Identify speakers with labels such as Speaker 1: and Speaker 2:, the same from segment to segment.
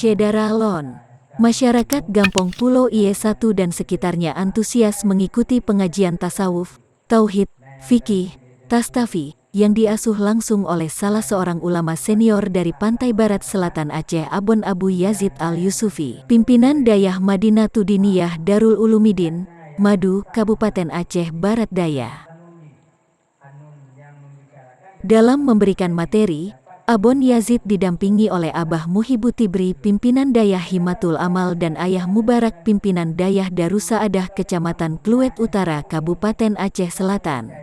Speaker 1: Syedara Lon. Masyarakat Gampong Pulau Ie 1 dan sekitarnya antusias mengikuti pengajian tasawuf, tauhid, fikih, tastafi, yang diasuh langsung oleh salah seorang ulama senior dari pantai barat selatan Aceh, Abon Abu Yazid Al-Yusufi, pimpinan Dayah Madinatudiniyah Darul Ulumidin, Madu, Kabupaten Aceh Barat Daya. Dalam memberikan materi, Abon Yazid didampingi oleh Abah Muhibutibri, pimpinan Dayah Himatul Amal, dan Ayah Mubarak, pimpinan Dayah Darusaadah Kecamatan Kluet Utara, Kabupaten Aceh Selatan.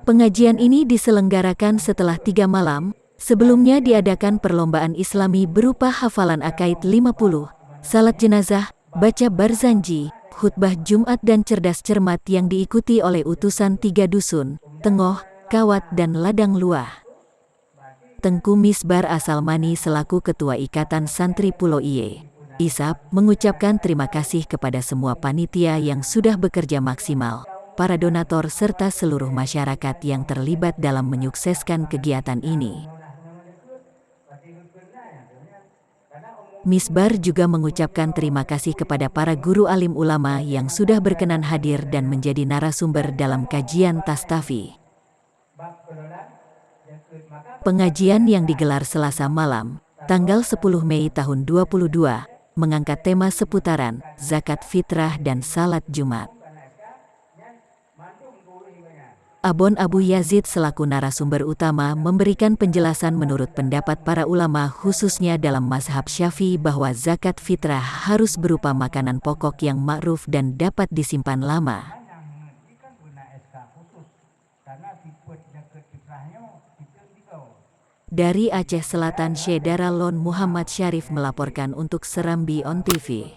Speaker 1: Pengajian ini diselenggarakan setelah 3 malam. Sebelumnya diadakan perlombaan Islami berupa hafalan akaid 50, salat jenazah, baca barzanji, khutbah Jumat dan cerdas cermat yang diikuti oleh utusan 3 dusun, Tengoh, Kawat, dan Ladang Luah. Tengku Misbar Asalmani selaku Ketua Ikatan Santri Pulau Ie, ISAP, mengucapkan terima kasih kepada semua panitia yang sudah bekerja maksimal, para donatur serta seluruh masyarakat yang terlibat dalam menyukseskan kegiatan ini. Misbar juga mengucapkan terima kasih kepada para guru alim ulama yang sudah berkenan hadir dan menjadi narasumber dalam kajian tastafi. Pengajian yang digelar Selasa malam, tanggal 10 Mei tahun 2022, mengangkat tema seputaran zakat fitrah dan salat Jumat. Abon Abu Yazid selaku narasumber utama memberikan penjelasan menurut pendapat para ulama khususnya dalam mazhab Syafi'i bahwa zakat fitrah harus berupa makanan pokok yang ma'ruf dan dapat disimpan lama. Dari Aceh Selatan, Syedara Lon Muhammad Syarif melaporkan untuk Serambi On TV.